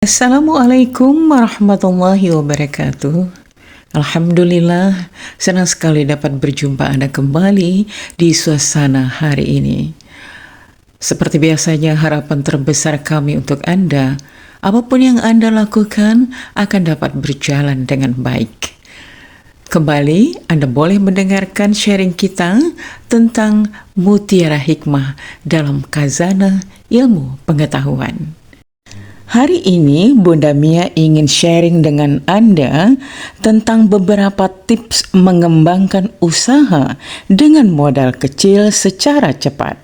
Assalamualaikum warahmatullahi wabarakatuh. Alhamdulillah, senang sekali dapat berjumpa Anda kembali di suasana hari ini. Seperti biasanya, harapan terbesar kami untuk Anda, apapun yang Anda lakukan akan dapat berjalan dengan baik. Kembali, Anda boleh mendengarkan sharing kita tentang mutiara hikmah dalam khazanah ilmu pengetahuan. Hari ini Bunda Mia ingin sharing dengan Anda tentang beberapa tips mengembangkan usaha dengan modal kecil secara cepat.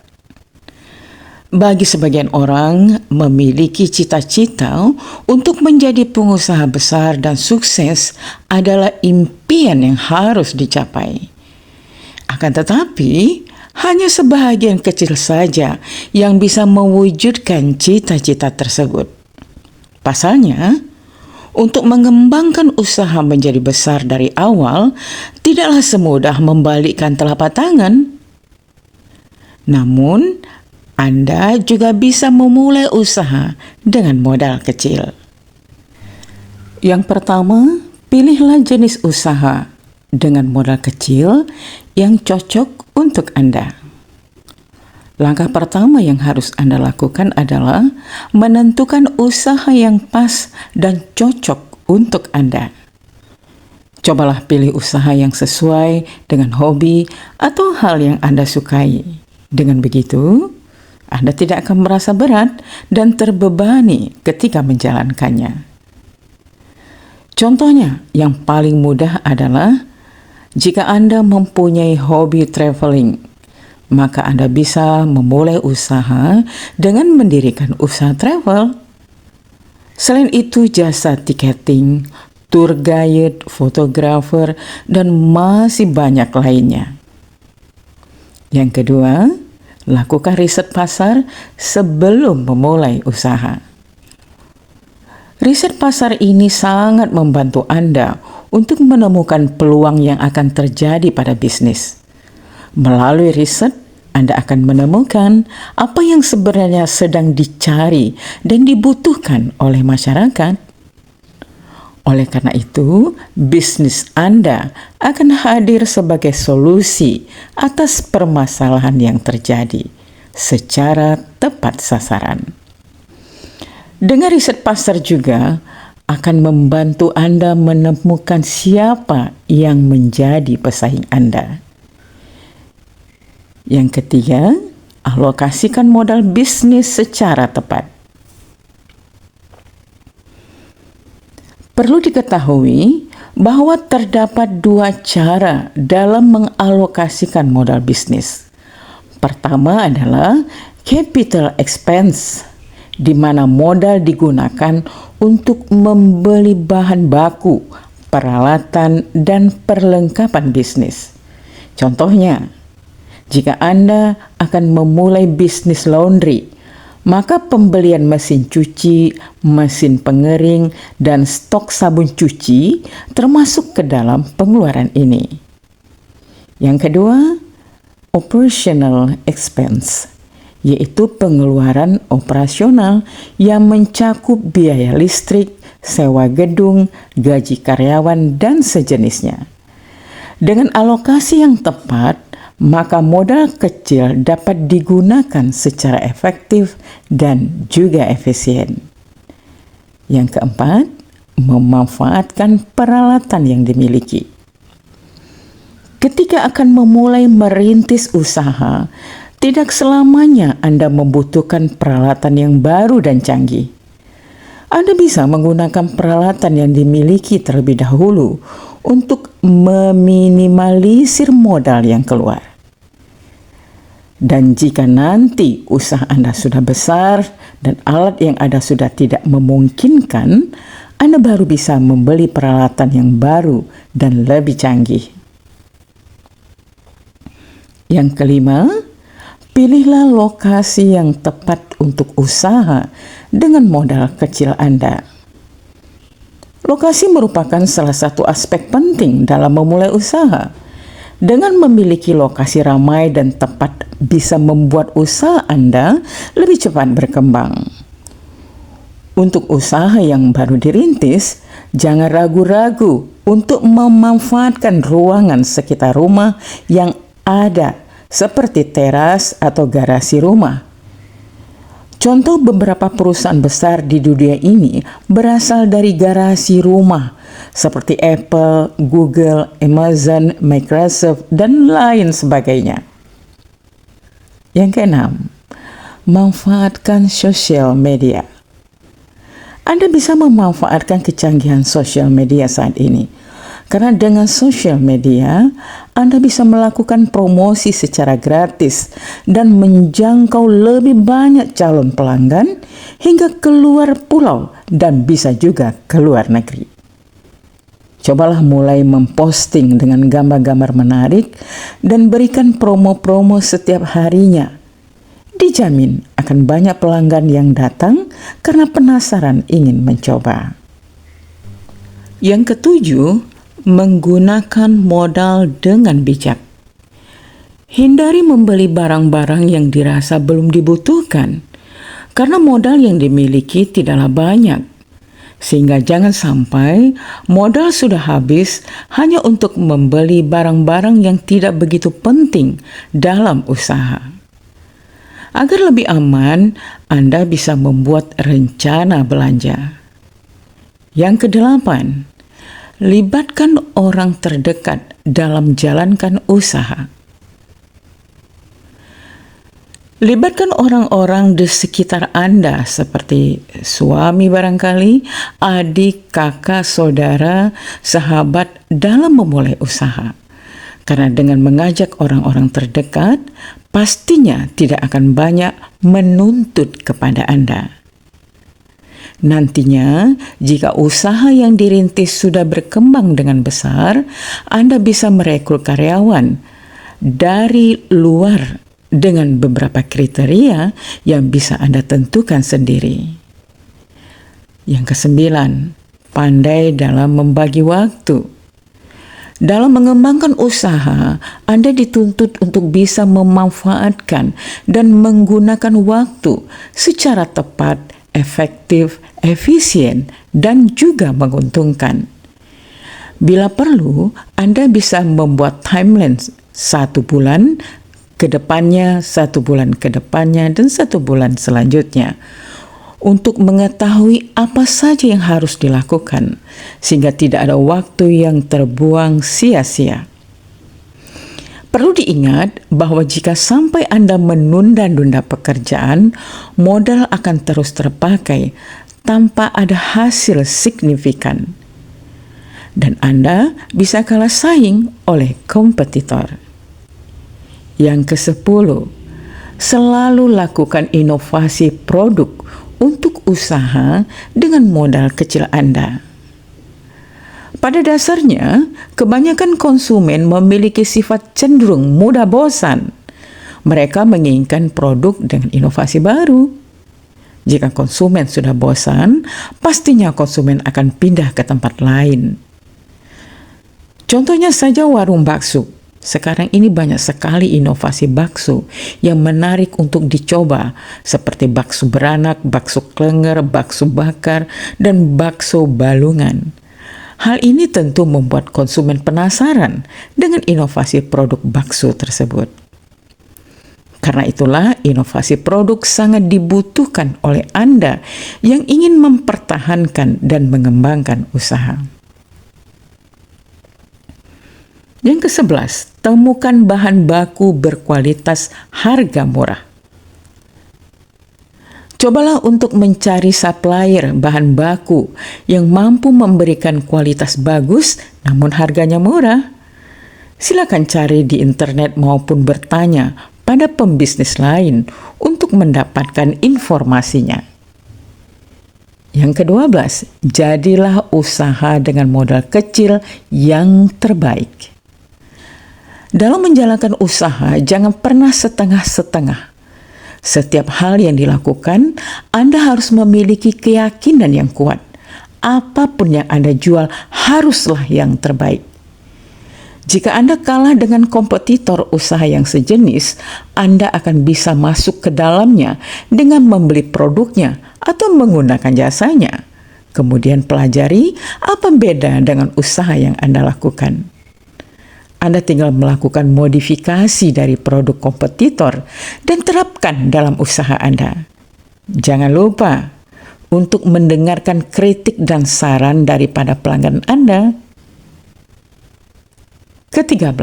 Bagi sebagian orang, memiliki cita-cita untuk menjadi pengusaha besar dan sukses adalah impian yang harus dicapai. Akan tetapi, hanya sebahagian kecil saja yang bisa mewujudkan cita-cita tersebut. Pasalnya, untuk mengembangkan usaha menjadi besar dari awal, tidaklah semudah membalikkan telapak tangan. Namun, Anda juga bisa memulai usaha dengan modal kecil. Yang pertama, pilihlah jenis usaha dengan modal kecil yang cocok untuk Anda. Langkah pertama yang harus Anda lakukan adalah menentukan usaha yang pas dan cocok untuk Anda. Cobalah pilih usaha yang sesuai dengan hobi atau hal yang Anda sukai. Dengan begitu, Anda tidak akan merasa berat dan terbebani ketika menjalankannya. Contohnya, yang paling mudah adalah jika Anda mempunyai hobi traveling, maka Anda bisa memulai usaha dengan mendirikan usaha travel. Selain itu, jasa tiketing, tour guide, fotografer, dan masih banyak lainnya. Yang kedua, lakukan riset pasar sebelum memulai usaha. Riset pasar ini sangat membantu Anda untuk menemukan peluang yang akan terjadi pada bisnis. Melalui riset, Anda akan menemukan apa yang sebenarnya sedang dicari dan dibutuhkan oleh masyarakat. Oleh karena itu, bisnis Anda akan hadir sebagai solusi atas permasalahan yang terjadi secara tepat sasaran. Dengan riset pasar juga akan membantu Anda menemukan siapa yang menjadi pesaing Anda. Yang ketiga, alokasikan modal bisnis secara tepat. Perlu diketahui bahwa terdapat dua cara dalam mengalokasikan modal bisnis. Pertama adalah capital expense, di mana modal digunakan untuk membeli bahan baku, peralatan, dan perlengkapan bisnis. Contohnya, jika Anda akan memulai bisnis laundry, maka pembelian mesin cuci, mesin pengering, dan stok sabun cuci termasuk ke dalam pengeluaran ini. Yang kedua, operational expense, yaitu pengeluaran operasional yang mencakup biaya listrik, sewa gedung, gaji karyawan, dan sejenisnya. Dengan alokasi yang tepat, maka modal kecil dapat digunakan secara efektif dan juga efisien. Yang keempat, memanfaatkan peralatan yang dimiliki. Ketika akan memulai merintis usaha, tidak selamanya Anda membutuhkan peralatan yang baru dan canggih. Anda bisa menggunakan peralatan yang dimiliki terlebih dahulu untuk meminimalisir modal yang keluar. Dan jika nanti usaha Anda sudah besar dan alat yang ada sudah tidak memungkinkan, Anda baru bisa membeli peralatan yang baru dan lebih canggih. Yang kelima, pilihlah lokasi yang tepat untuk usaha dengan modal kecil Anda. Lokasi merupakan salah satu aspek penting dalam memulai usaha. Dengan memiliki lokasi ramai dan tepat bisa membuat usaha Anda lebih cepat berkembang. Untuk usaha yang baru dirintis, jangan ragu-ragu untuk memanfaatkan ruangan sekitar rumah yang ada, seperti teras atau garasi rumah. Contoh beberapa perusahaan besar di dunia ini berasal dari garasi rumah, seperti Apple, Google, Amazon, Microsoft, dan lain sebagainya. Yang keenam, manfaatkan sosial media. Anda bisa memanfaatkan kecanggihan sosial media saat ini. Karena dengan sosial media, Anda bisa melakukan promosi secara gratis dan menjangkau lebih banyak calon pelanggan hingga keluar pulau dan bisa juga keluar negeri. Cobalah mulai memposting dengan gambar-gambar menarik dan berikan promo-promo setiap harinya. Dijamin akan banyak pelanggan yang datang karena penasaran ingin mencoba. Yang ketujuh, menggunakan modal dengan bijak. Hindari membeli barang-barang yang dirasa belum dibutuhkan, karena modal yang dimiliki tidaklah banyak. Sehingga jangan sampai modal sudah habis hanya untuk membeli barang-barang yang tidak begitu penting dalam usaha. Agar lebih aman, Anda bisa membuat rencana belanja. Yang kedelapan, libatkan orang terdekat dalam jalankan usaha. Libatkan orang-orang di sekitar Anda seperti suami barangkali, adik, kakak, saudara, sahabat dalam memulai usaha. Karena dengan mengajak orang-orang terdekat, pastinya tidak akan banyak menuntut kepada Anda. Nantinya, jika usaha yang dirintis sudah berkembang dengan besar, Anda bisa merekrut karyawan dari luar dengan beberapa kriteria yang bisa Anda tentukan sendiri. Yang kesembilan, pandai dalam membagi waktu. Dalam mengembangkan usaha, Anda dituntut untuk bisa memanfaatkan dan menggunakan waktu secara tepat, efektif, efisien, dan juga menguntungkan. Bila perlu, Anda bisa membuat timeline 1 bulan ke depannya, 1 bulan ke depannya, dan 1 bulan selanjutnya, untuk mengetahui apa saja yang harus dilakukan, sehingga tidak ada waktu yang terbuang sia-sia. Perlu diingat bahwa jika sampai Anda menunda-nunda pekerjaan, modal akan terus terpakai tanpa ada hasil signifikan. Dan Anda bisa kalah saing oleh kompetitor. Yang ke-10, selalu lakukan inovasi produk untuk usaha dengan modal kecil Anda. Pada dasarnya, kebanyakan konsumen memiliki sifat cenderung mudah bosan. Mereka menginginkan produk dengan inovasi baru. Jika konsumen sudah bosan, pastinya konsumen akan pindah ke tempat lain. Contohnya saja warung bakso. Sekarang ini banyak sekali inovasi bakso yang menarik untuk dicoba, seperti bakso beranak, bakso klenger, bakso bakar, dan bakso balungan. Hal ini tentu membuat konsumen penasaran dengan inovasi produk bakso tersebut. Karena itulah inovasi produk sangat dibutuhkan oleh Anda yang ingin mempertahankan dan mengembangkan usaha. Yang ke-11, temukan bahan baku berkualitas harga murah. Cobalah untuk mencari supplier bahan baku yang mampu memberikan kualitas bagus namun harganya murah. Silakan cari di internet maupun bertanya pada pembisnis lain untuk mendapatkan informasinya. Yang ke-12, jadilah usaha dengan modal kecil yang terbaik. Dalam menjalankan usaha, jangan pernah setengah-setengah. Setiap hal yang dilakukan, Anda harus memiliki keyakinan yang kuat. Apapun yang Anda jual haruslah yang terbaik. Jika Anda kalah dengan kompetitor usaha yang sejenis, Anda akan bisa masuk ke dalamnya dengan membeli produknya atau menggunakan jasanya. Kemudian pelajari apa beda dengan usaha yang Anda lakukan. Anda tinggal melakukan modifikasi dari produk kompetitor dan terapkan dalam usaha Anda. Jangan lupa untuk mendengarkan kritik dan saran daripada pelanggan Anda. Ke-13,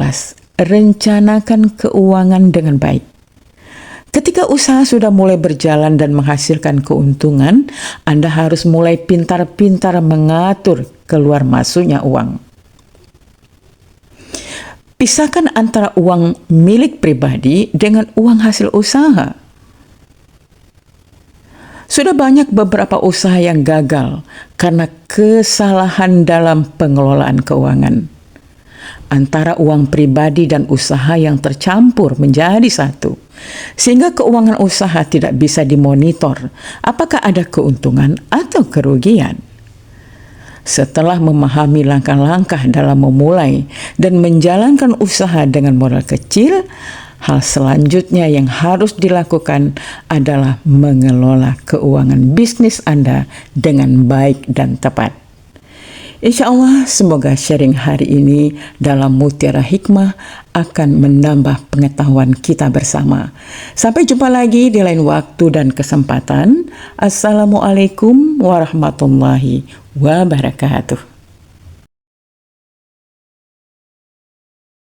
rencanakan keuangan dengan baik. Ketika usaha sudah mulai berjalan dan menghasilkan keuntungan, Anda harus mulai pintar-pintar mengatur keluar masuknya uang. Pisahkan antara uang milik pribadi dengan uang hasil usaha. Sudah banyak beberapa usaha yang gagal karena kesalahan dalam pengelolaan keuangan. Antara uang pribadi dan usaha yang tercampur menjadi satu, sehingga keuangan usaha tidak bisa dimonitor apakah ada keuntungan atau kerugian. Setelah memahami langkah-langkah dalam memulai dan menjalankan usaha dengan modal kecil, hal selanjutnya yang harus dilakukan adalah mengelola keuangan bisnis Anda dengan baik dan tepat. Insya Allah, semoga sharing hari ini dalam Mutiara Hikmah akan menambah pengetahuan kita bersama. Sampai jumpa lagi di lain waktu dan kesempatan. Assalamualaikum warahmatullahi wabarakatuh.